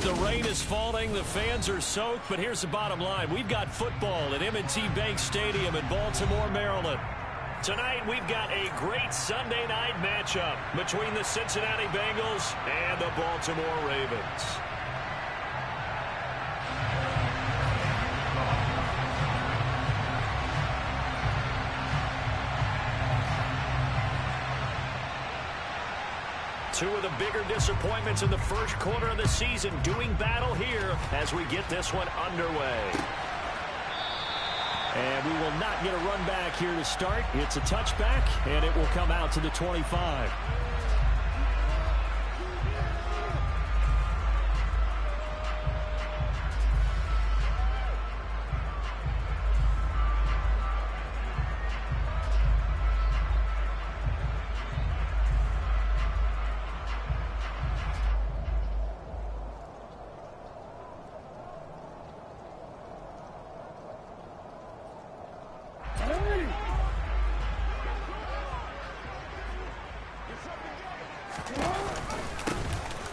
The rain is falling, the fans are soaked, but here's the bottom line. We've got football at M&T Bank Stadium in Baltimore, Maryland. Tonight, we've got a great Sunday night matchup between the Cincinnati Bengals and the Baltimore Ravens. Two of the bigger disappointments in the first quarter of the season doing battle here as we get this one underway. And we will not get a run back here to start. It's a touchback, and it will come out to the 25.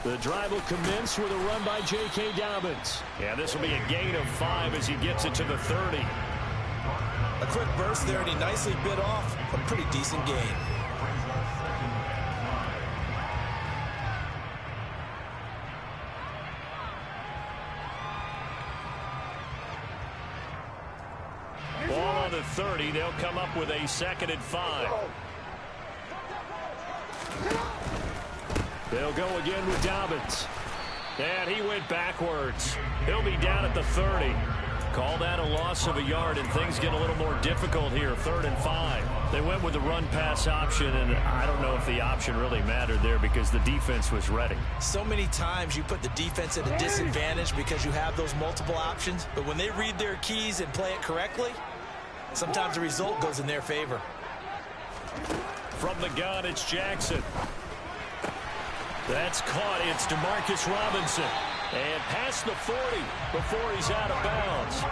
The drive will commence with a run by J.K. Dobbins. And this will be a gain of 5 as he gets it to the 30. A quick burst there, and he nicely bit off a pretty decent gain. Ball on the 30. They'll come up with a 2nd and 5. They'll go again with Dobbins. And he went backwards. He'll be down at the 30. Call that a loss of a yard, and things get a little more difficult here. 3rd and 5. They went with the run-pass option, and I don't know if the option really mattered there because the defense was ready. So many times you put the defense at a disadvantage because you have those multiple options, but when they read their keys and play it correctly, sometimes the result goes in their favor. From the gun, it's Jackson. That's caught. It's Demarcus Robinson. And past the 40 before he's out of bounds.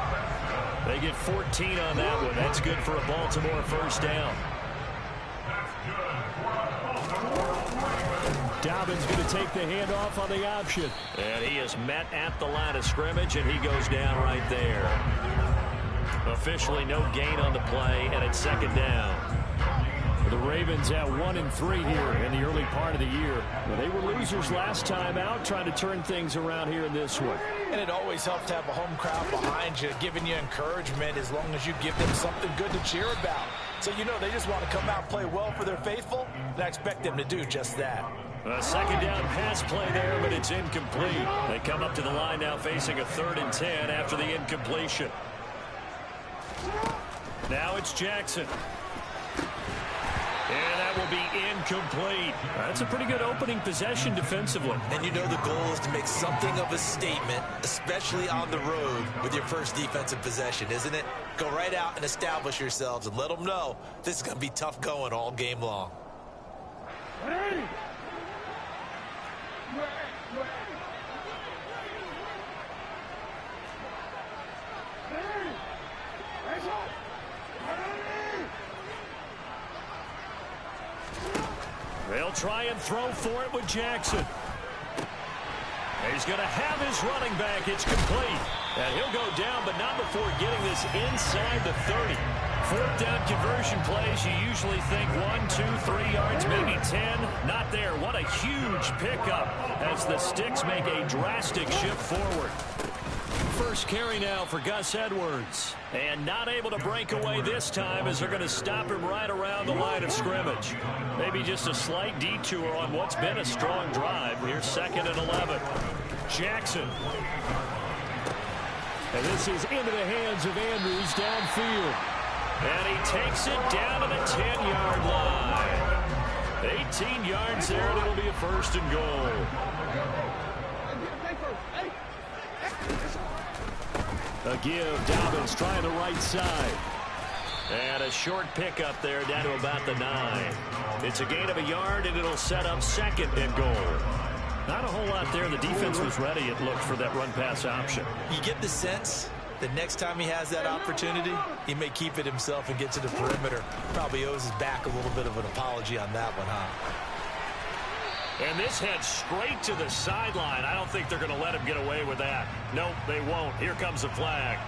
They get 14 on that one. That's good for a Baltimore first down. Dobbins going to take the handoff on the option. And he is met at the line of scrimmage, and he goes down right there. Officially no gain on the play, and it's 2nd down. The Ravens at 1-3 here in the early part of the year. Well, they were losers last time out, trying to turn things around here in this one. And it always helps to have a home crowd behind you, giving you encouragement as long as you give them something good to cheer about. So you know they just want to come out and play well for their faithful, and I expect them to do just that. A 2nd down pass play there, but it's incomplete. They come up to the line now facing a 3rd and 10 after the incompletion. Now it's Jackson. And that will be incomplete. That's a pretty good opening possession defensively. And you know the goal is to make something of a statement, especially on the road with your first defensive possession, isn't it? Go right out and establish yourselves and let them know this is going to be tough going all game long. They'll try and throw for it with Jackson. He's going to have his running back. It's complete. And he'll go down, but not before getting this inside the 30. 4th down conversion plays, you usually think 1, 2, 3 yards, maybe 10. Not there. What a huge pickup as the Sticks make a drastic shift forward. First carry now for Gus Edwards. And not able to break away this time as they're going to stop him right around the line of scrimmage. Maybe just a slight detour on what's been a strong drive. Here's 2nd and 11. Jackson. And this is into the hands of Andrews downfield. And he takes it down to the 10-yard line. 18 yards there, and it'll be a 1st and goal. A give, Dobbins trying the right side. And a short pickup there down to about the 9. It's a gain of a yard, and it'll set up 2nd and goal. Not a whole lot there. The defense was ready, it looked, for that run-pass option. You get the sense that next time he has that opportunity, he may keep it himself and get to the perimeter. Probably owes his back a little bit of an apology on that one, huh? And this heads straight to the sideline. I don't think they're going to let him get away with that. Nope, they won't. Here comes the flag.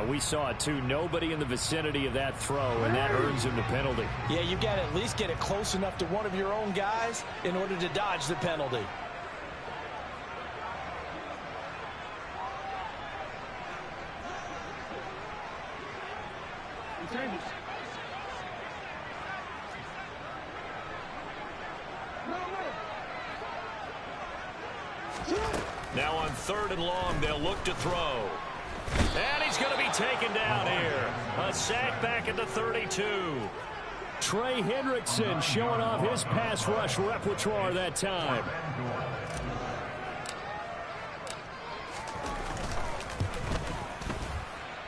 We saw it, too. Nobody in the vicinity of that throw, and that earns him the penalty. Yeah, you've got to at least get it close enough to one of your own guys in order to dodge the penalty. Now on 3rd and long, they'll look to throw. And he's going to be taken down here. A sack back at the 32. Trey Hendrickson showing off his pass rush repertoire that time.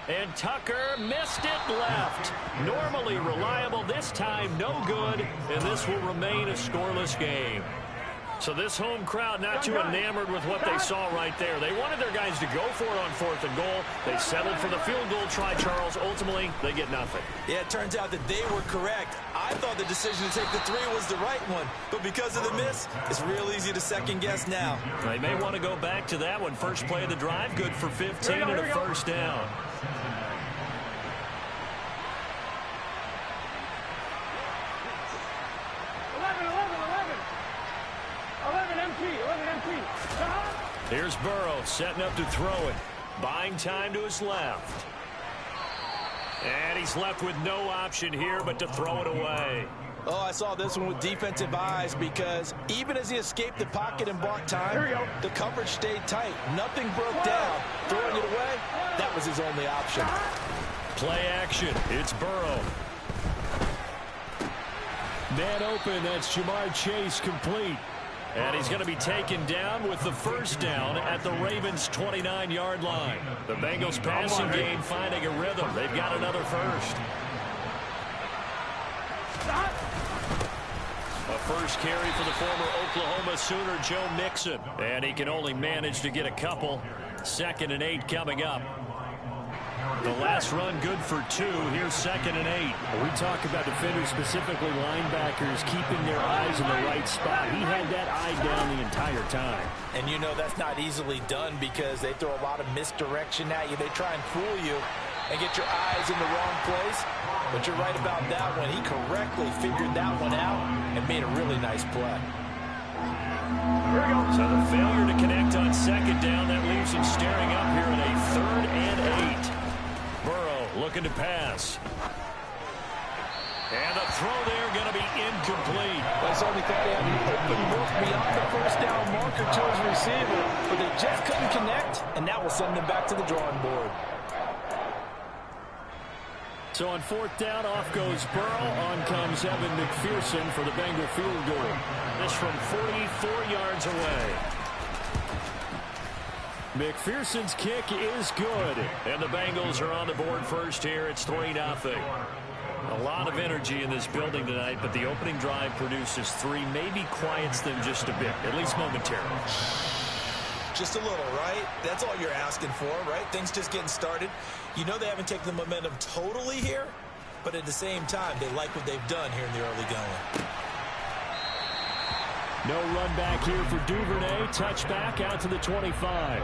And Tucker missed it left. Normally reliable, this time no good. And this will remain a scoreless game. So this home crowd not too enamored with what they saw right there. They wanted their guys to go for it on 4th and goal. They settled for the field goal try, Charles. Ultimately, they get nothing. Yeah, it turns out that they were correct. I thought the decision to take the 3 was the right one. But because of the miss, it's real easy to second guess now. They may want to go back to that one. First play of the drive, good for 15 and a first down. Here's Burrow setting up to throw it. Buying time to his left. And he's left with no option here but to throw it away. Oh, I saw this one with defensive eyes because even as he escaped the pocket and bought time, the coverage stayed tight. Nothing broke down. Throwing it away, that was his only option. Play action. It's Burrow. Man open. That's Jamar Chase complete. And he's going to be taken down with the first down at the Ravens' 29-yard line. The Bengals passing game finding a rhythm. They've got another first. A first carry for the former Oklahoma Sooner, Joe Mixon. And he can only manage to get a couple. 2nd and 8 coming up. The last run good for 2. Here's 2nd and 8. We talk about defenders, specifically linebackers, keeping their eyes in the right spot. He had that eye down the entire time. And you know that's not easily done because they throw a lot of misdirection at you. They try and fool you and get your eyes in the wrong place. But you're right about that one. He correctly figured that one out and made a really nice play. So the failure to connect on 2nd down, that leaves him staring up here at a 3rd and 8. Burrow looking to pass. And the throw there going to be incomplete. Well, I certainly thought he had an open look beyond the first down marker to his receiver, but they just couldn't connect, and that will send them back to the drawing board. So on 4th down, off goes Burrow. On comes Evan McPherson for the Bengal field goal. This from 44 yards away. McPherson's kick is good. And the Bengals are on the board first here. It's 3-0. A lot of energy in this building tonight, but the opening drive produces 3. Maybe quiets them just a bit, at least momentarily. Just a little, right? That's all you're asking for, right? Things just getting started. You know they haven't taken the momentum totally here, but at the same time, they like what they've done here in the early going. No run back here for Duvernay. Touchback out to the 25.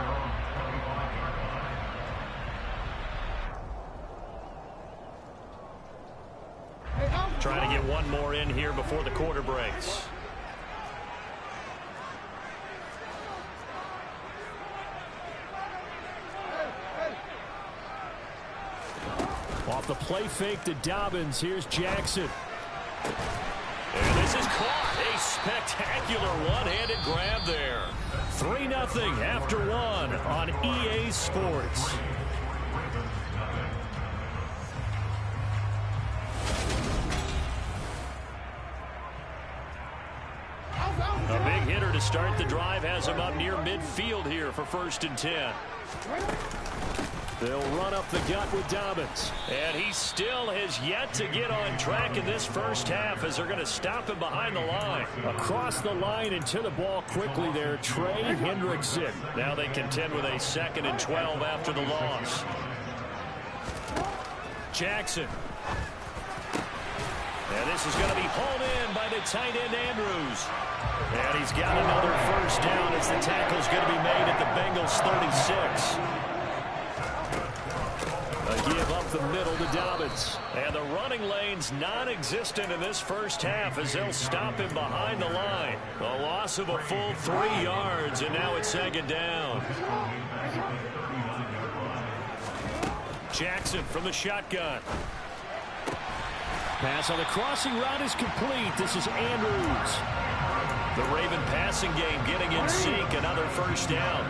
Trying to get one more in here before the quarter breaks. Off the play fake to Dobbins. Here's Jackson. And this is caught. A spectacular one-handed grab there. 3-0 after 1 on EA Sports. A big hitter to start the drive has him up near midfield here for 1st and 10. They'll run up the gut with Dobbins. And he still has yet to get on track in this first half as they're going to stop him behind the line. Across the line and to the ball quickly there, Trey Hendrickson. Now they contend with a 2nd and 12 after the loss. Jackson. And this is going to be hauled in by the tight end, Andrews. And he's got another first down as the tackle's going to be made at the Bengals 36. A give up the middle to Dobbins. And the running lane's non-existent in this first half as they'll stop him behind the line. A loss of a full 3 yards, and now it's second down. Jackson from the shotgun. Pass on the crossing route is complete. This is Andrews. The Raven passing game getting in sync. Another first down.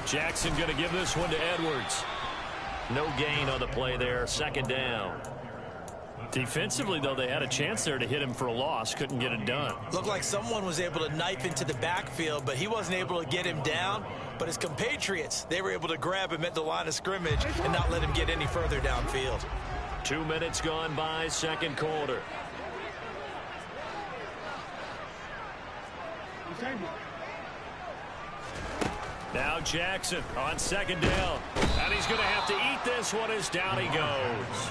Jackson going to give this one to Edwards. No gain on the play there. Second down. Defensively, though, they had a chance there to hit him for a loss. Couldn't get it done. Looked like someone was able to knife into the backfield, but he wasn't able to get him down. But his compatriots, they were able to grab him at the line of scrimmage and not let him get any further downfield. 2 minutes gone by, second quarter. Now Jackson on second down. And he's going to have to eat this one as down he goes.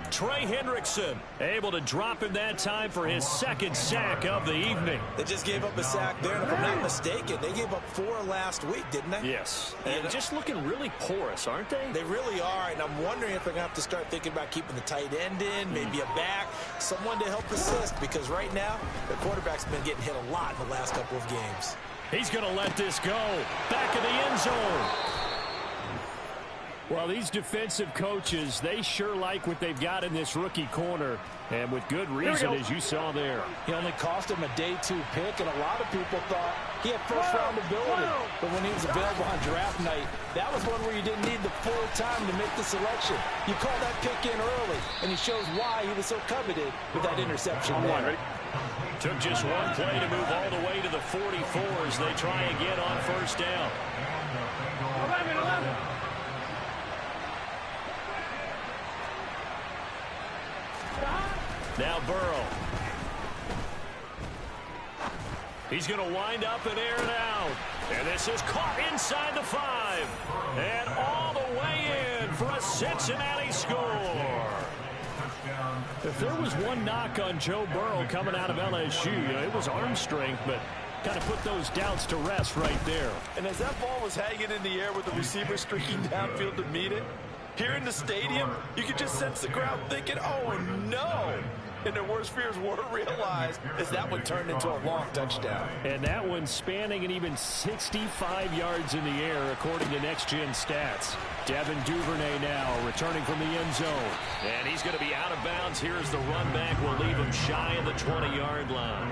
Trey Hendrickson able to drop him that time for his second sack of the evening. They just gave up a sack there, and if I'm not mistaken, they gave up 4 last week, didn't they? Yes. And just looking really porous, aren't they? They really are, and I'm wondering if they're going to have to start thinking about keeping the tight end in, maybe a back, someone to help assist, because right now, the quarterback's been getting hit a lot in the last couple of games. He's going to let this go. Back in the end zone. Well, these defensive coaches, they sure like what they've got in this rookie corner, and with good reason, as you saw there. He only cost him a day 2 pick, and a lot of people thought he had first-round ability. But when he was available on draft night, that was one where you didn't need the full time to make the selection. You call that pick in early, and he shows why he was so coveted with that interception there. Took just one play to move all the way to the 44 as they try again on first down. 11. Now Burrow. He's going to wind up and air it out. And this is caught inside the 5. And all the way in for a Cincinnati score. If there was one knock on Joe Burrow coming out of LSU, it was arm strength, but kind of put those doubts to rest right there. And as that ball was hanging in the air with the receiver streaking downfield to meet it, here in the stadium, you could just sense the crowd thinking, oh, no. And their worst fears were realized as that one turned into a long touchdown. And that one spanning an even 65 yards in the air, according to Next Gen Stats. Devin Duvernay now returning from the end zone. And he's going to be out of bounds. Here's the run back. Will leave him shy of the 20-yard line.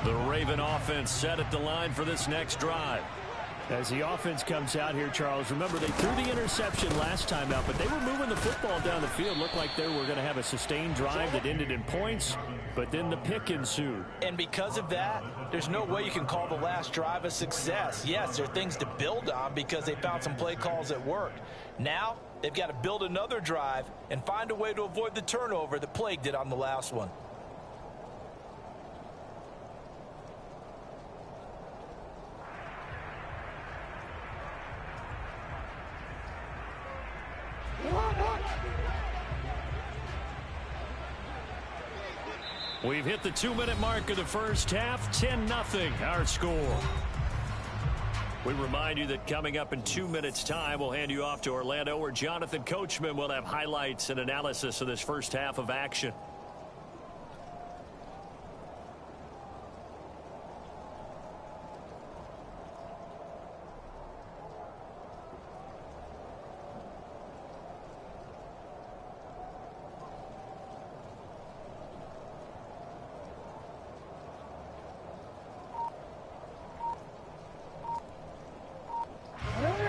The Raven offense set at the line for this next drive. As the offense comes out here, Charles, remember they threw the interception last time out, but they were moving the football down the field. Looked like they were going to have a sustained drive that ended in points, but then the pick ensued. And because of that, there's no way you can call the last drive a success. Yes, there are things to build on because they found some play calls that worked. Now, they've got to build another drive and find a way to avoid the turnover that plagued it on the last one. We've hit the 2-minute mark of the first half. 10-0 our score. We remind you that coming up in 2 minutes' time, we'll hand you off to Orlando, where Jonathan Coachman will have highlights and analysis of this first half of action.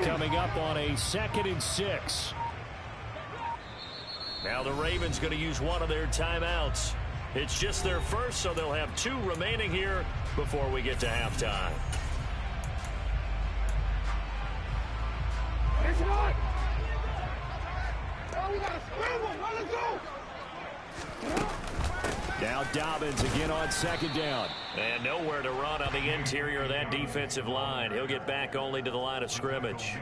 Coming up on a 2nd and 6. Now the Ravens going to use one of their timeouts. It's just their first, so they'll have 2 remaining here before we get to halftime. It's not. Oh, we got to scramble. Let's go. Now Dobbins again on second down. And nowhere to run on the interior of that defensive line. He'll get back only to the line of scrimmage.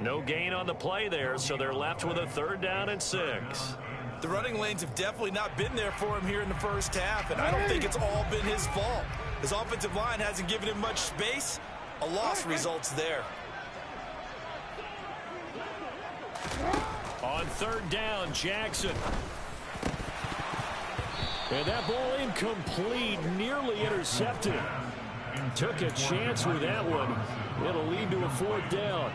No gain on the play there, so they're left with a 3rd down and 6. The running lanes have definitely not been there for him here in the first half, and I don't think it's all been his fault. His offensive line hasn't given him much space. A loss results there. On 3rd down, Jackson. And that ball incomplete, nearly intercepted. Took a chance with that one. It'll lead to a 4th down.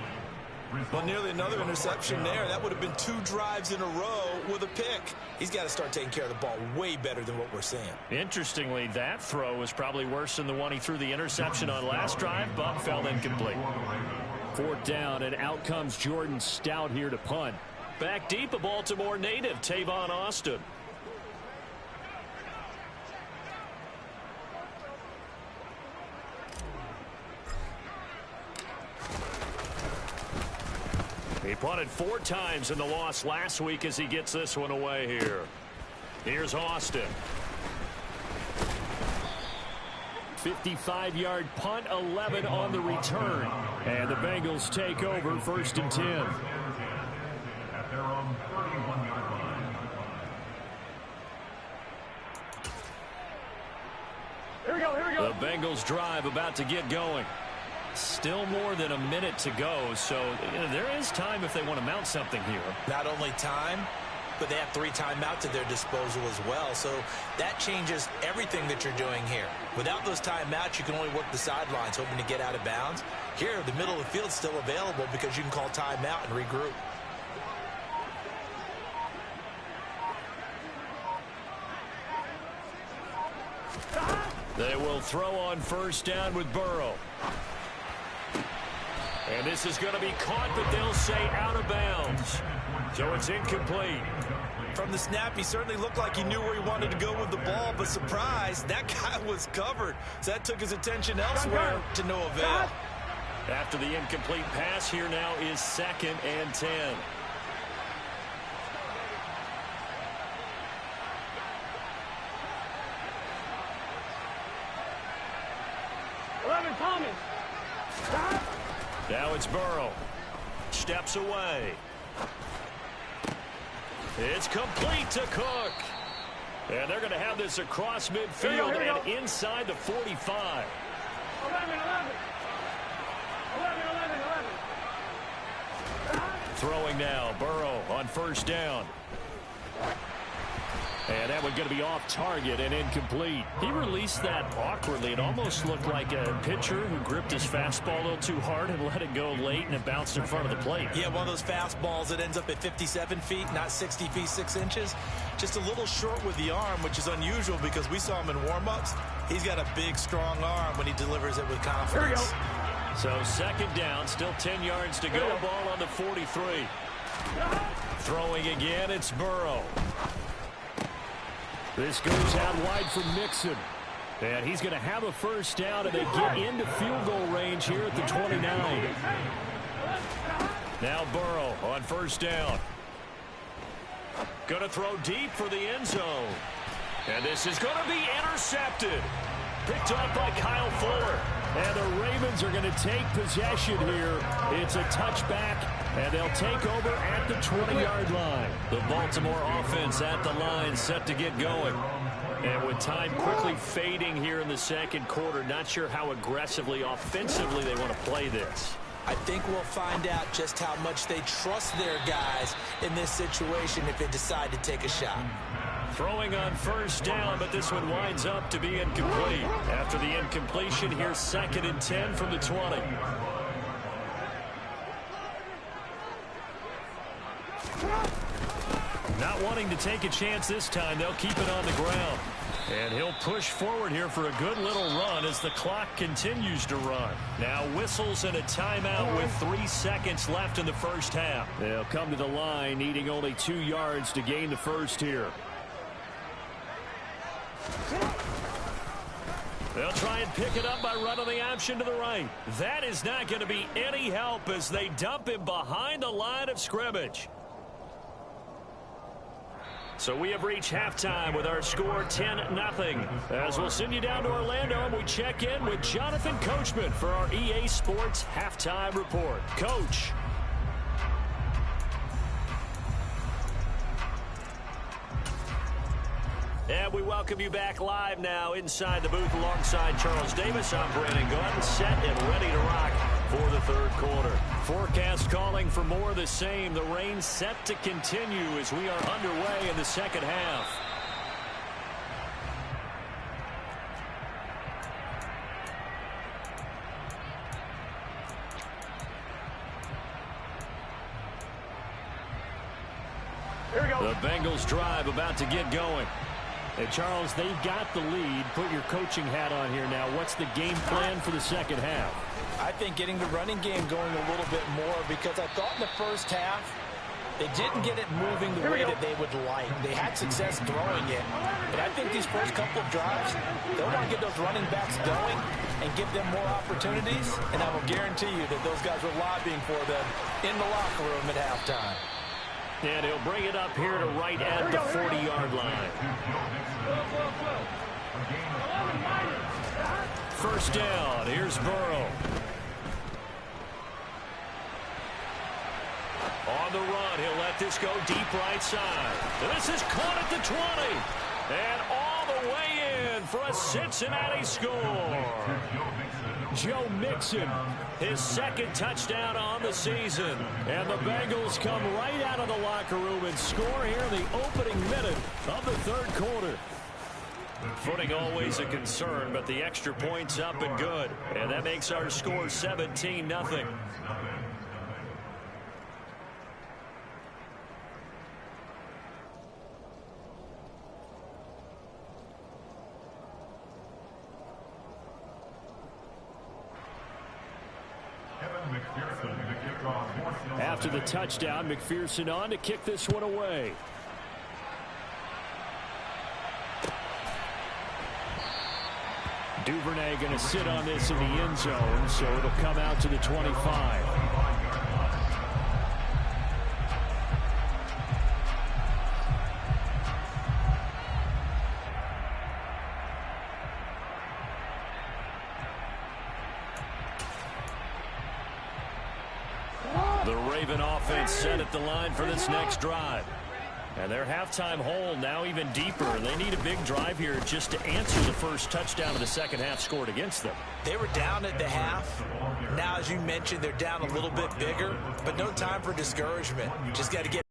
Well, nearly another interception there. That would have been 2 drives in a row with a pick. He's got to start taking care of the ball way better than what we're seeing. Interestingly, that throw was probably worse than the one he threw the interception on last drive, but fell incomplete. 4th down, and out comes Jordan Stout here to punt. Back deep, a Baltimore native, Tavon Austin. He punted 4 times in the loss last week as he gets this one away here. Here's Austin. 55-yard punt, 11 on the return. And the Bengals take over 1st and 10. At their own 31-yard line. Here we go. The Bengals drive about to get going. Still more than a minute to go, so there is time if they want to mount something here. Not only time, but they have 3 timeouts at their disposal as well. So that changes everything that you're doing here. Without those timeouts, you can only work the sidelines, hoping to get out of bounds. Here, the middle of the field is still available because you can call timeout and regroup. They will throw on 1st down with Burrow. And this is going to be caught, but they'll say out of bounds. So it's incomplete. From the snap, he certainly looked like he knew where he wanted to go with the ball, but surprise, that guy was covered. So that took his attention elsewhere to no avail. After the incomplete pass, here now is 2nd and 10. Now it's Burrow. Steps away. It's complete to Cook. And they're going to have this across midfield and inside the 45. 11. Throwing now. Burrow on 1st down. And that one going to be off target and incomplete. He released that awkwardly. It almost looked like a pitcher who gripped his fastball a little too hard and let it go late, and it bounced in front of the plate. Yeah, one of those fastballs that ends up at 57 feet, not 60 feet, 6 inches. Just a little short with the arm, which is unusual because we saw him in warm-ups. He's got a big, strong arm when he delivers it with confidence. So 2nd down, still 10 yards to go. Ball on the 43. Throwing again, it's Burrow. This goes out wide for Mixon. And he's going to have a 1st down, and they get into field goal range here at the 29. Now Burrow on 1st down. Going to throw deep for the end zone. And this is going to be intercepted. Picked up by Kyle Fuller. And the Ravens are going to take possession here. It's a touchback, and they'll take over at the 20-yard line. The Baltimore offense at the line, set to get going. And with time quickly fading here in the 2nd quarter, not sure how aggressively, offensively they want to play this. I think we'll find out just how much they trust their guys in this situation if they decide to take a shot. Throwing on 1st down, but this one winds up to be incomplete. After the incompletion, here's 2nd and 10 from the 20. Not wanting to take a chance this time, they'll keep it on the ground. And he'll push forward here for a good little run as the clock continues to run. Now whistles and a timeout with 3 seconds left in the first half. They'll come to the line, needing only 2 yards to gain the first here. They'll try and pick it up by running the option to the right. That is not going to be any help as they dump him behind the line of scrimmage. So we have reached halftime with our score 10-0. As we'll send you down to Orlando and we check in with Jonathan Coachman for our EA Sports Halftime Report. Coach. And we welcome you back live now inside the booth alongside Charles Davis. I'm Brandon Glenn, set and ready to rock for the third quarter. Forecast calling for more of the same. The rain set to continue as we are underway in the second half. Here we go. The Bengals drive about to get going. Hey, Charles, they've got the lead. Put your coaching hat on here now. What's the game plan for the second half? I think getting the running game going a little bit more, because I thought in the first half they didn't get it moving the way that they would like. They had success throwing it. But I think these first couple of drives, they'll want to get those running backs going and give them more opportunities. And I will guarantee you that those guys were lobbying for them in the locker room at halftime. And he'll bring it up here to right at the 40-yard line. First down. Here's Burrow. On the run, he'll let this go deep right side. This is caught at the 20. And all the way in for a Cincinnati score. Joe Mixon, his second touchdown on the season. And the Bengals come right out of the locker room and score here in the opening minute of the third quarter. Footing always a concern, but the extra point's up and good. And that makes our score 17-0. After the touchdown, McPherson on to kick this one away. Duvernay going to sit on this in the end zone, so it'll come out to the 25. The Raven offense set at the line for this next drive. And their halftime hole now even deeper. They need a big drive here just to answer the first touchdown of the second half scored against them. They were down at the half. Now, as you mentioned, they're down a little bit bigger, but no time for discouragement. Just got to get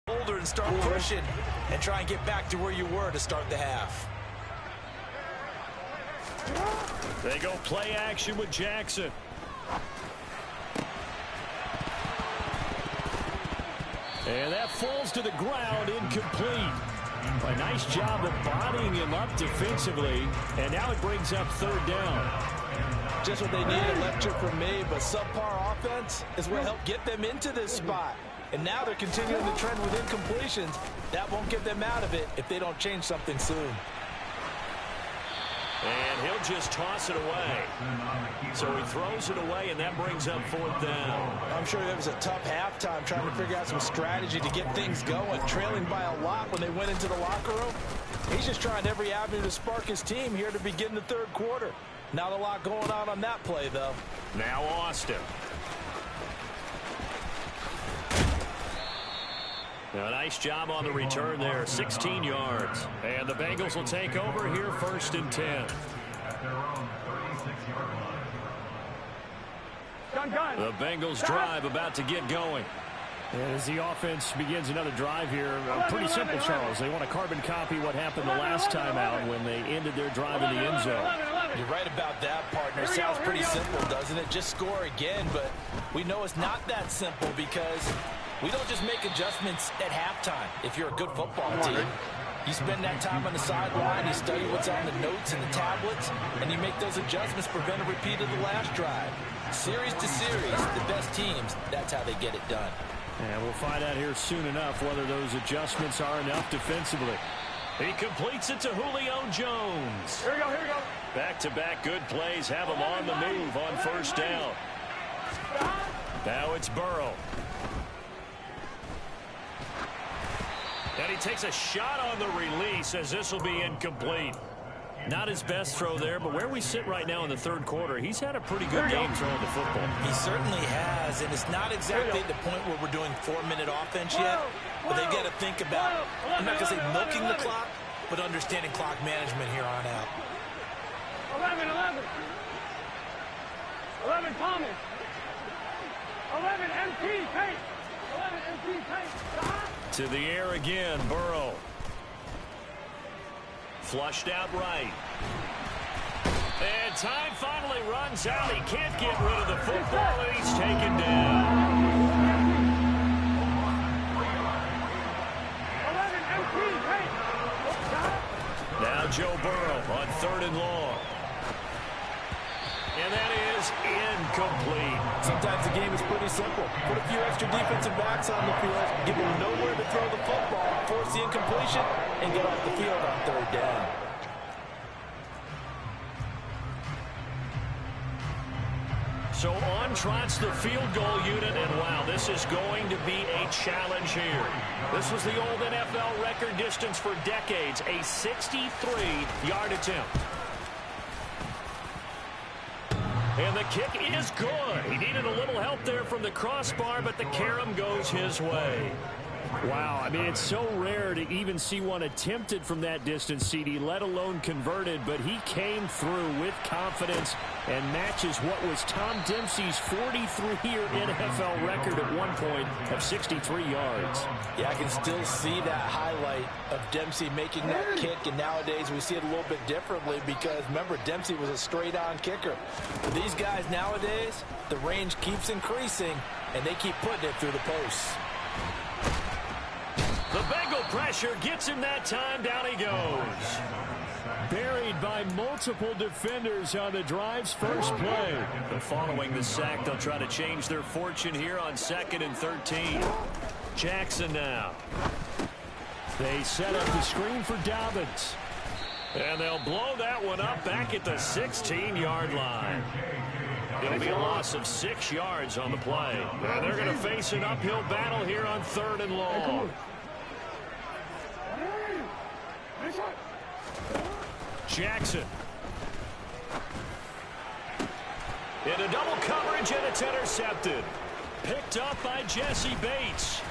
older and start pushing and try and get back to where you were to start the half. They go play action with Jackson. And that falls to the ground, incomplete. A nice job of bodying him up defensively. And now it brings up third down. Just what they need, a lecture from me, but subpar offense is what helped get them into this spot. And now they're continuing the trend with incompletions. That won't get them out of it if they don't change something soon. And he'll just toss it away. So he throws it away, and that brings up fourth down. I'm sure it was a tough halftime trying to figure out some strategy to get things going, trailing by a lot when they went into the locker room. He's just trying every avenue to spark his team here to begin the third quarter. Not a lot going on that play, though. Now Austin. A nice job on the return there, 16 yards. And the Bengals will take over here first and 10. The Bengals drive about to get going. And as the offense begins another drive here, pretty simple, Charles. They want to carbon copy what happened the last time out when they ended their drive in the end zone. You're right about that, partner. Sounds pretty simple, doesn't it? Just score again, but we know it's not that simple because we don't just make adjustments at halftime if you're a good football team. You spend that time on the sideline, you study what's on the notes and the tablets, and you make those adjustments, prevent a repeat of the last drive. Series to series, the best teams, that's how they get it done. And we'll find out here soon enough whether those adjustments are enough defensively. He completes it to Julio Jones. Here we go, here we go. Back-to-back good plays have him on the move on first down. Now it's Burrow. And he takes a shot on the release as this will be incomplete. Not his best throw there, but where we sit right now in the third quarter, he's had a pretty good game throwing the football. He certainly has, and it's not exactly at the point where we're doing 4-minute offense yet, but they've got to think about, I'm not going to say milking the clock, but understanding clock management here on out. 11 Thomas. 11 MT Tate. 11 MT Tate. To the air again, Burrow. Flushed out right. And time finally runs out. He can't get rid of the football, and he's taken down. 11 MT Tate. Now Joe Burrow on 3rd and long. And that is incomplete. Sometimes the game is pretty simple. Put a few extra defensive backs on the field, give them nowhere to throw the football, force the incompletion, and get off the field on 3rd down. So on trots the field goal unit, and wow, this is going to be a challenge here. This was the old NFL record distance for decades, a 63-yard attempt. And the kick is good. He needed a little help there from the crossbar, but the carom goes his way. Wow, I mean, it's so rare to even see one attempted from that distance, CD, let alone converted, but he came through with confidence and matches what was Tom Dempsey's 43-year NFL record at one point of 63 yards. Yeah, I can still see that highlight of Dempsey making that kick, and nowadays we see it a little bit differently because, remember, Dempsey was a straight-on kicker. For these guys nowadays, the range keeps increasing, and they keep putting it through the posts. The Bengal pressure gets him that time. Down he goes. Buried by multiple defenders on the drive's first play. But following the sack, they'll try to change their fortune here on 2nd and 13. Jackson now. They set up the screen for Dobbins. And they'll blow that one up back at the 16-yard line. It'll be a loss of 6 yards on the play. And they're going to face an uphill battle here on 3rd and long. Jackson. Into double coverage, and it's intercepted. Picked up by Jesse Bates.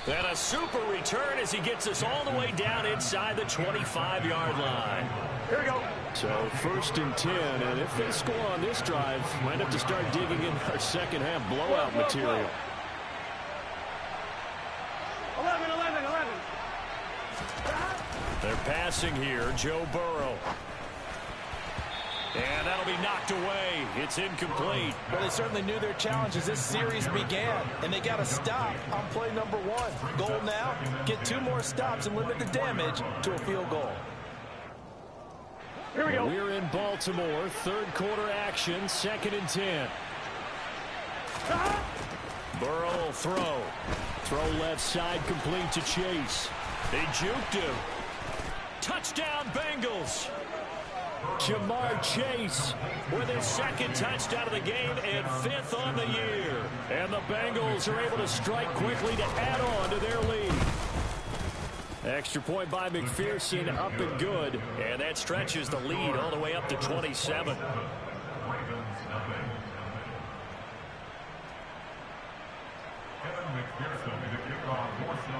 And a super return as he gets us all the way down inside the 25-yard line. Here we go. So 1st and 10, and if they score on this drive, might have to start digging in our second half blowout material. 11. They're passing here, Joe Burrow. And that'll be knocked away. It's incomplete. Well, they certainly knew their challenge as this series began, and they got to stop on play number 1. Goal now, get 2 more stops and limit the damage to a field goal. Here we go. We're in Baltimore, 3rd quarter action, 2nd and 10. Burrow will throw. Throw left side, complete to Chase. They juked him. Touchdown, Bengals. Jamar Chase with his 2nd touchdown of the game and 5th on the year. And the Bengals are able to strike quickly to add on to their lead. Extra point by McPherson, up and good. And that stretches the lead all the way up to 27.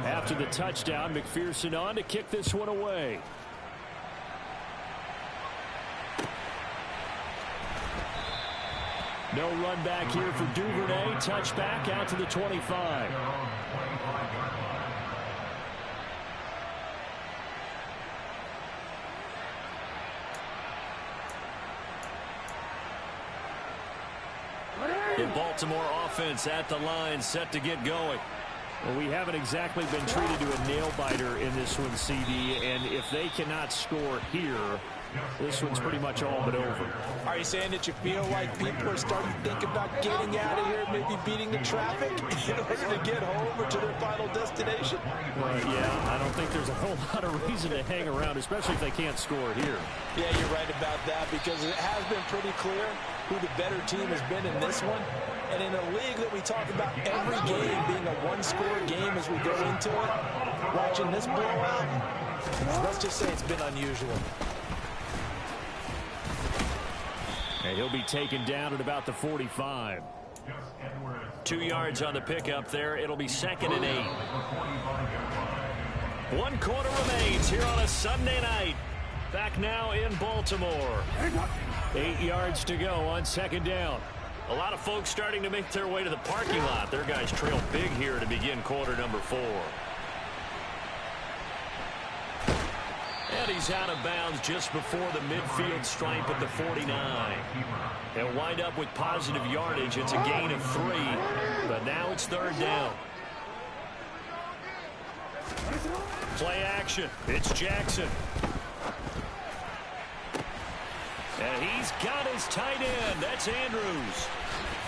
After the touchdown, McPherson on to kick this one away. No run back here for Duvernay. Touchback out to the 25. The Baltimore offense at the line, set to get going. Well, we haven't exactly been treated to a nail-biter in this one, CD, and if they cannot score here, this one's pretty much all but over. Are you saying that you feel like people are starting to think about getting out of here, maybe beating the traffic in order to get home or to their final destination? Yeah, I don't think there's a whole lot of reason to hang around, especially if they can't score here. Yeah, you're right about that, because it has been pretty clear who the better team has been in this one. And in a league that we talk about every game being a one-score game as we go into it, watching this blowout, let's just say it's been unusual. And he'll be taken down at about the 45. 2 yards on the pickup there. It'll be 2nd and 8. 1 quarter remains here on a Sunday night. Back now in Baltimore. 8 yards to go on 2nd down. A lot of folks starting to make their way to the parking lot. Their guys trail big here to begin quarter number 4. And he's out of bounds just before the midfield stripe at the 49. He'll wind up with positive yardage. It's a gain of 3, but now it's 3rd down. Play action. It's Jackson. And he's got his tight end. That's Andrews.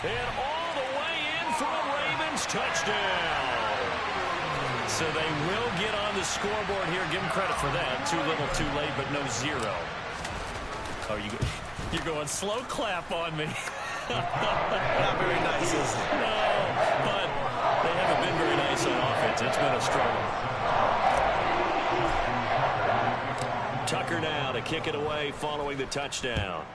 And all the way in for a Ravens touchdown. So they will get on the scoreboard here. Give them credit for that. Too little, too late, but no 0. Oh, you're going slow clap on me. Not very nice, is it? No, but they haven't been very nice on offense. It's been a struggle. Tucker now to kick it away following the touchdown.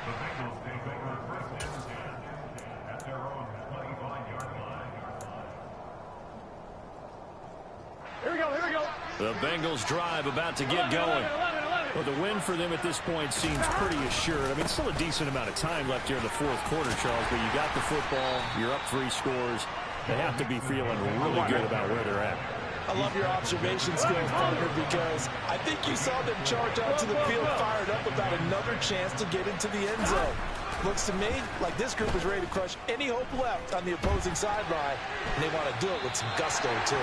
The Bengals take over first and 10 at their own 25-yard line. Here we go, here we go. The Bengals drive about to get going. 11. Well, the win for them at this point seems pretty assured. I mean, still a decent amount of time left here in the 4th quarter, Charles, but you got the football, you're up 3 scores. They have to be feeling really good about where they're at. I love your observation skills, partner, because I think you saw them charge onto the field fired up about another chance to get into the end zone. Looks to me like this group is ready to crush any hope left on the opposing sideline, and they want to do it with some gusto, too.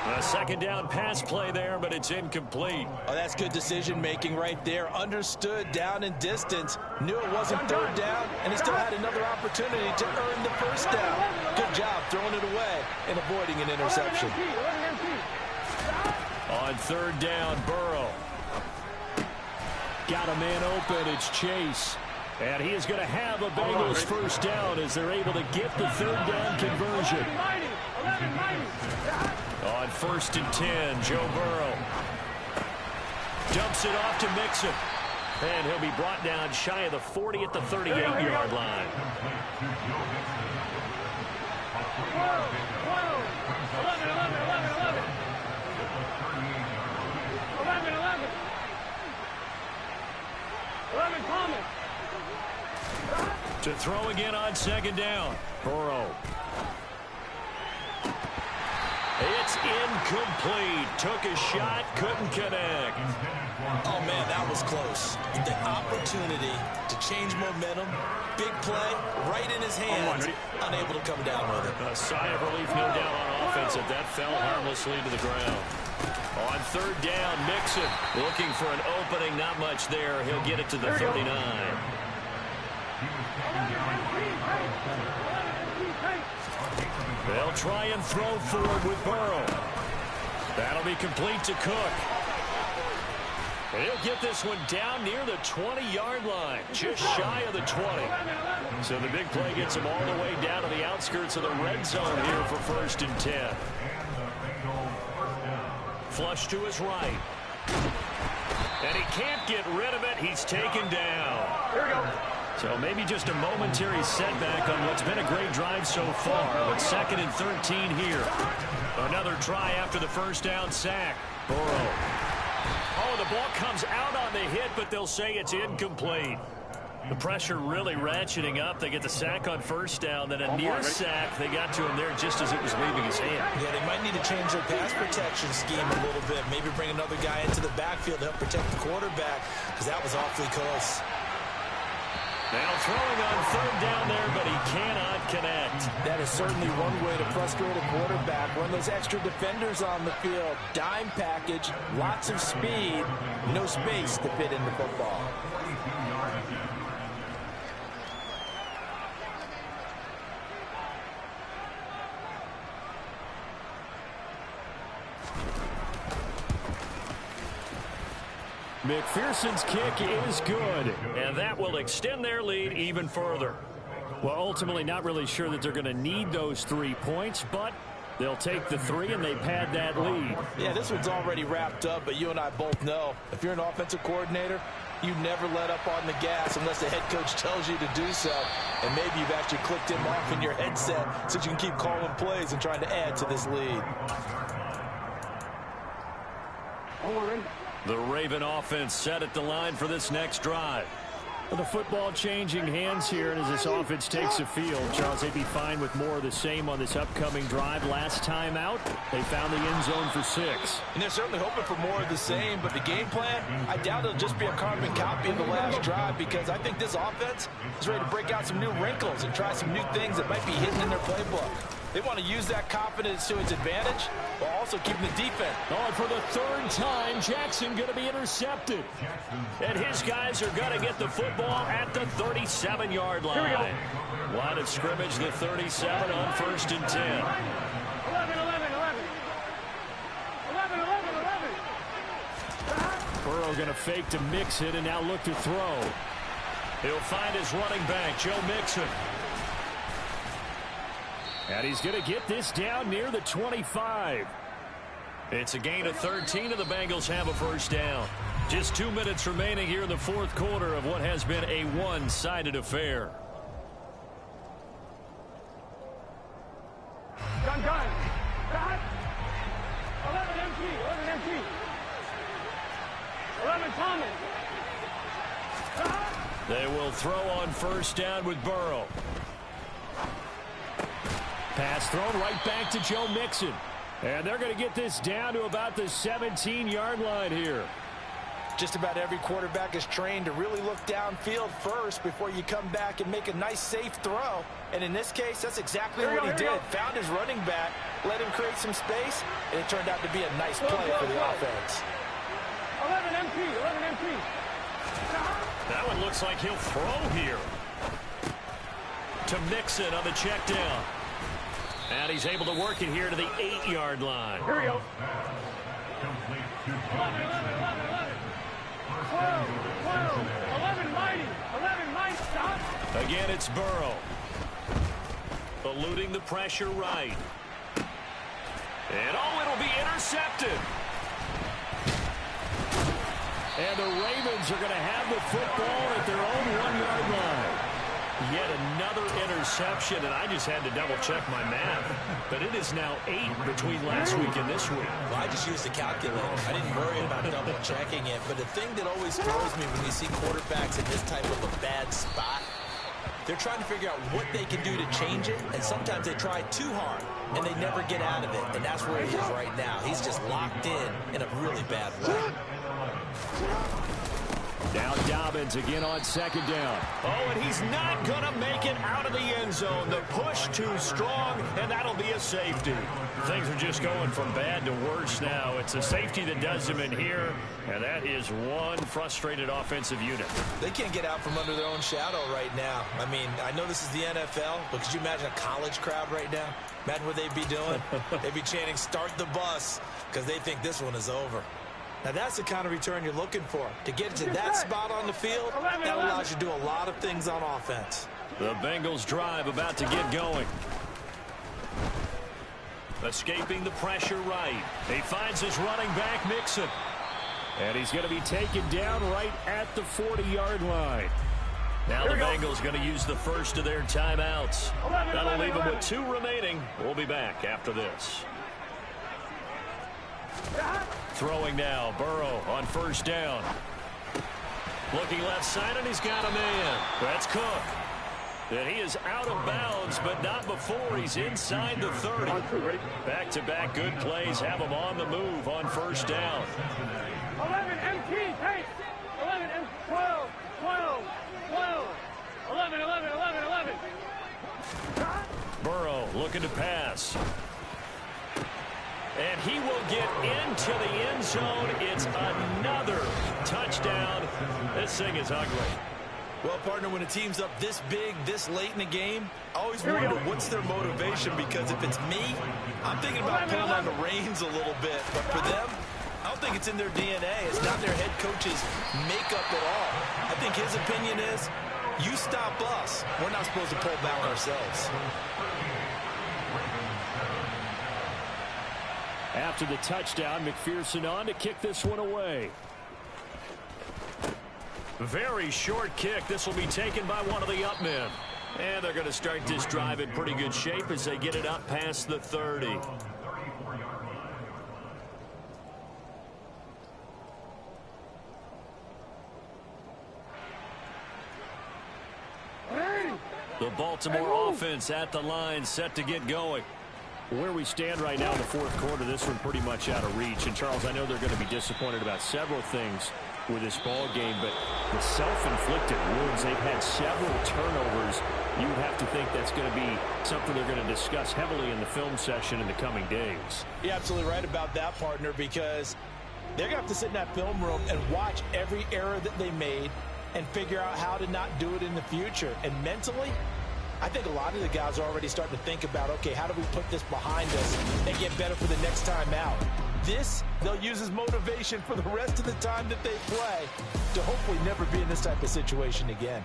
A 2nd down pass play there, but it's incomplete. Oh, that's good decision-making right there. Understood down and distance. Knew it wasn't 3rd down, and he still had another opportunity to earn the 1st down. Good job throwing it away and avoiding an interception. On 3rd down, Burrow. Got a man open. It's Chase. And he is going to have a Bengals 1st down as they're able to get the 3rd down conversion. On 1st and 10, Joe Burrow dumps it off to Mixon. And he'll be brought down shy of the 40 at the 38-yard line. 11, Thomas. To throw again on 2nd down. Burrow. It's incomplete. Took a shot, couldn't connect. Oh, man, that was close. The opportunity to change momentum, big play, right in his hands, unable to come down with it. A sigh of relief, no doubt, on offense, that that fell harmlessly to the ground. On 3rd down, Mixon looking for an opening. Not much there. He'll get it to the 39. They'll try and throw forward with Burrow. That'll be complete to Cook. And he'll get this one down near the 20-yard line, just shy of the 20. So the big play gets him all the way down to the outskirts of the red zone here for 1st and 10. Flush to his right. And he can't get rid of it. He's taken down. Here we go. So maybe just a momentary setback on what's been a great drive so far. But 2nd and 13 here. Another try after the 1st down sack. Burrow. Oh, the ball comes out on the hit, but they'll say it's incomplete. The pressure really ratcheting up. They get the sack on 1st down, then a near sack. They got to him there just as it was leaving his hand. Yeah, they might need to change their pass protection scheme a little bit. Maybe bring another guy into the backfield to help protect the quarterback, because that was awfully close. Now throwing on 3rd down there, but he cannot connect. That is certainly one way to frustrate a quarterback. When those extra defenders on the field, dime package, lots of speed, no space to fit in the football. McPherson's kick is good, and that will extend their lead even further. Well, ultimately not really sure that they're going to need those 3 points, but they'll take the 3 and they pad that lead. Yeah, this one's already wrapped up, but you and I both know if you're an offensive coordinator, you never let up on the gas unless the head coach tells you to do so. And maybe you've actually clicked him off in your headset so you can keep calling plays and trying to add to this lead. The Raven offense set at the line for this next drive. Well, the football changing hands here, and as this offense takes the field, Charles, they'd be fine with more of the same on this upcoming drive. Last time out, they found the end zone for 6. And they're certainly hoping for more of the same, but the game plan, I doubt it'll just be a carbon copy of the last drive, because I think this offense is ready to break out some new wrinkles and try some new things that might be hidden in their playbook. They want to use that confidence to its advantage while also keeping the defense. Oh, and for the 3rd time, Jackson going to be intercepted. And his guys are going to get the football at the 37-yard line. Here we go. Line of scrimmage, the 37 on 1st and 10. 11, 11, 11. 11, 11, 11. Burrow going to fake to Mixon and now look to throw. He'll find his running back, Joe Mixon. And he's going to get this down near the 25. It's a gain of 13, and the Bengals have a first down. Just 2 minutes remaining here in the 4th quarter of what has been a one-sided affair. Gun. 11 MT. 11 MT. 11 Thomas. They will throw on 1st down with Burrow. Pass thrown right back to Joe Mixon. And they're going to get this down to about the 17-yard line here. Just about every quarterback is trained to really look downfield first before you come back and make a nice, safe throw. And in this case, that's exactly what he did. Found his running back, let him create some space, and it turned out to be a nice play for the offense. 11 MT. 11 MT. That one looks like he'll throw here. To Mixon on the check down. And he's able to work it here to the 8-yard line. Here we go. 11, 11, 11, 11. 12, 12. 11 mighty. 11 mighty. Stop. Again, it's Burrow. Eluding the pressure right. And it'll be intercepted. And the Ravens are going to have the football at their own 1-yard line. Yet another interception, and I just had to double-check my math. But it is now 8 between last week and this week. Well, I just used the calculator. I didn't worry about double-checking it. But the thing that always throws me when you see quarterbacks in this type of a bad spot, they're trying to figure out what they can do to change it, and sometimes they try too hard, and they never get out of it. And that's where he is right now. He's just locked in a really bad way. Now Dobbins again on 2nd down. Oh, and he's not going to make it out of the end zone. The push too strong, and that'll be a safety. Things are just going from bad to worse now. It's a safety that does them in here, and that is one frustrated offensive unit. They can't get out from under their own shadow right now. I mean, I know this is the NFL, but could you imagine a college crowd right now? Imagine what they'd be doing. They'd be chanting, "Start the bus," because they think this one is over. Now, that's the kind of return you're looking for. To get to that spot on the field, that allows you to do a lot of things on offense. The Bengals drive about to get going. Escaping the pressure right. He finds his running back, Mixon. And he's going to be taken down right at the 40-yard line. Now the Bengals going to use the first of their timeouts. That'll leave them with 2 remaining. We'll be back after this. Throwing now, Burrow on 1st down. Looking left side, and he's got a man. That's Cook. And he is out of bounds, but not before he's inside the 30. Back-to-back good plays have him on the move on 1st down. 11 MT, hey! 11 MT, 12, 12, 12. 11, 11, 11, 11. Burrow looking to pass. And he will get into the end zone. It's another touchdown. This thing is ugly. Well, partner, when a team's up this big, this late in the game, I always wonder what's their motivation, because if it's me, I'm thinking about pulling on the reins a little bit. But for them, I don't think it's in their DNA. It's not their head coach's makeup at all. I think his opinion is, you stop us. We're not supposed to pull back ourselves. After the touchdown, McPherson on to kick this one away. Very short kick. This will be taken by one of the up men. And they're going to start this drive in pretty good shape as they get it up past the 30. The Baltimore offense at the line, set to get going. Where we stand right now in the fourth quarter, this one pretty much out of reach. And, Charles, I know they're going to be disappointed about several things with this ball game, but the self-inflicted wounds, they've had several turnovers. You would have to think that's going to be something they're going to discuss heavily in the film session in the coming days. You're absolutely right about that, partner, because they're going to have to sit in that film room and watch every error that they made and figure out how to not do it in the future. And mentally, I think a lot of the guys are already starting to think about, okay, how do we put this behind us and get better for the next time out? This, they'll use as motivation for the rest of the time that they play to hopefully never be in this type of situation again.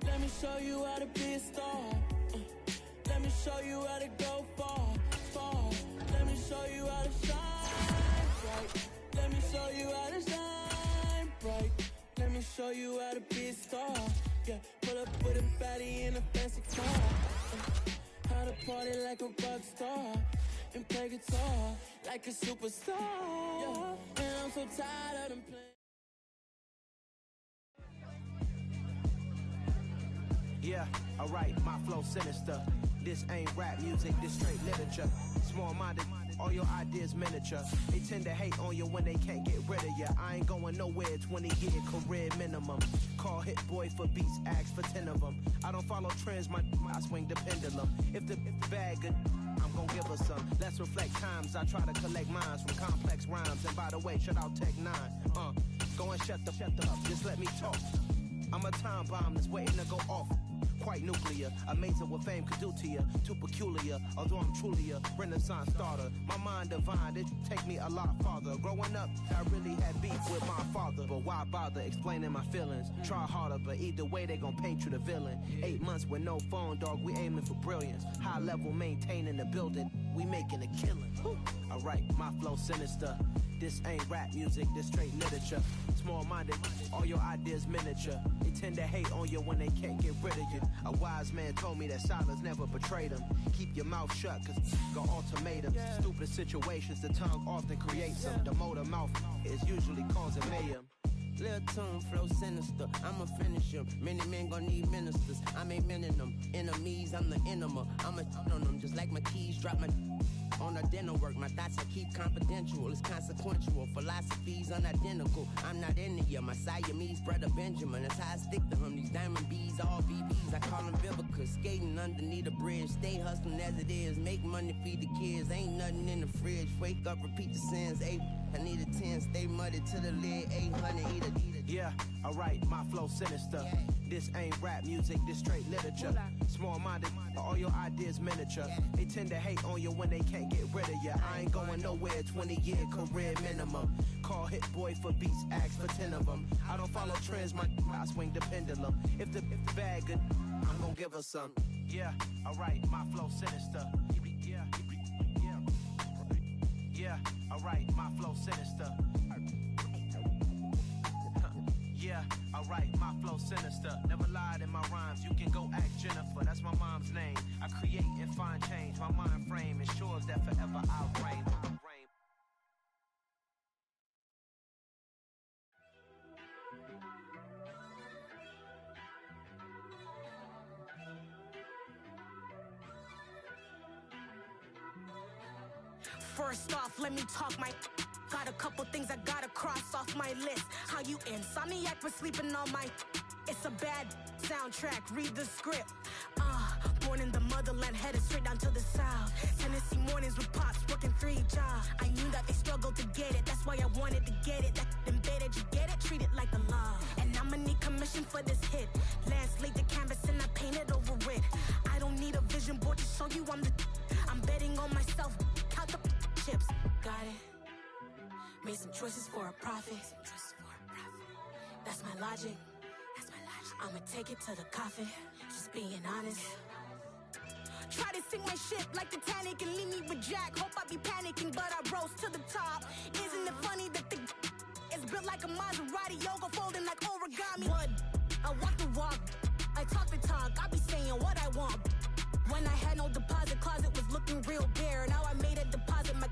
Let me show you how to be a star. Let me show you how to go far, far. Let me show you how to shine bright. Let me show you how to shine bright. Let me show you how to be a star. Yeah, pull up with a fatty in a fancy car. How to party like a rock star and play guitar like a superstar. Yeah, and I'm so tired of them playing. Yeah, alright, my flow sinister. This ain't rap music, this straight literature. Small-minded, all your ideas miniature. They tend to hate on you when they can't get rid of you. I ain't going nowhere, 20-year career minimum. Call Hit Boy for beats, ask for 10 of them. I don't follow trends, I swing the pendulum. If the bag good, I'm gonna give her some. Let's reflect times, I try to collect minds from complex rhymes. And by the way, shout out Tech 9. Go and shut the up, just let me talk. I'm a time bomb that's waiting to go off. Quite nuclear, amazing what fame could do to you. Too peculiar, although I'm truly a renaissance starter. My mind divine, it take me a lot farther. Growing up, I really had beef with my father. But why bother explaining my feelings? Try harder, but either way they gon' paint you the villain. 8 months with no phone, dog, we aiming for brilliance. High level maintaining the building, we making a killing. Alright, my flow sinister. This ain't rap music, this straight literature. Small-minded, all your ideas miniature. They tend to hate on you when they can't get rid of you. A wise man told me that silence never betrayed him. Keep your mouth shut, cause got ultimatums. Stupid situations, the tongue often creates them. The motor mouth is usually causing mayhem. Lil' tune, flow sinister, I'ma finish him. Many men gon' need ministers, I'm aiming them. Enemies, I'm the enema, I'ma on them. Just like my keys, drop my on a dinner work. My thoughts I keep confidential, it's consequential. Philosophies unidentical, I'm not into ya. My Siamese brother Benjamin, that's how I stick to him. These diamond bees, all BBs, I call them Vivica. Skating underneath a bridge, stay hustling as it is. Make money, feed the kids, ain't nothing in the fridge. Wake up, repeat the sins, I need a 10, stay muddy to the lid, 800, eat a. Yeah, alright, my flow sinister. This ain't rap music, this straight literature. Small-minded, all your ideas miniature. They tend to hate on you when they can't get rid of you. I ain't going nowhere, 20-year career minimum. Call Hit Boy for beats, ask for 10 of them. I don't follow trends, I swing the pendulum. If the bag good, I'm gonna give her some. Yeah, alright, my flow sinister. Yeah. Yeah, alright, my flow sinister. Yeah, alright, my flow sinister. Never lied in my rhymes, you can go ask Jennifer. That's my mom's name. I create and find change. My mind frame ensures that forever I'll reign. First off, let me talk my. Got a couple things I gotta cross off my list. How you insomniac for sleeping on my. It's a bad soundtrack, read the script. Born in the motherland, headed straight down to the south. Tennessee mornings with pops, working 3 jobs. I knew that they struggled to get it, that's why I wanted to get it. That embedded, you get it, treat it like the law. And I'ma need commission for this hit. Lance laid the canvas and I painted over it. I don't need a vision board to show you I'm betting on myself, count the chips. Got it. Made some choices for a profit. That's my logic. I'ma take it to the coffin. Just being honest. Try to sink my ship like Titanic and leave me with Jack. Hope I be panicking, but I rose to the top. Isn't it funny that the is built like a Maserati, yoga folding like origami? What? I walk the walk. I talk the talk. I be saying what I want. When I had no deposit, closet was looking real bare. Now I made a deposit. My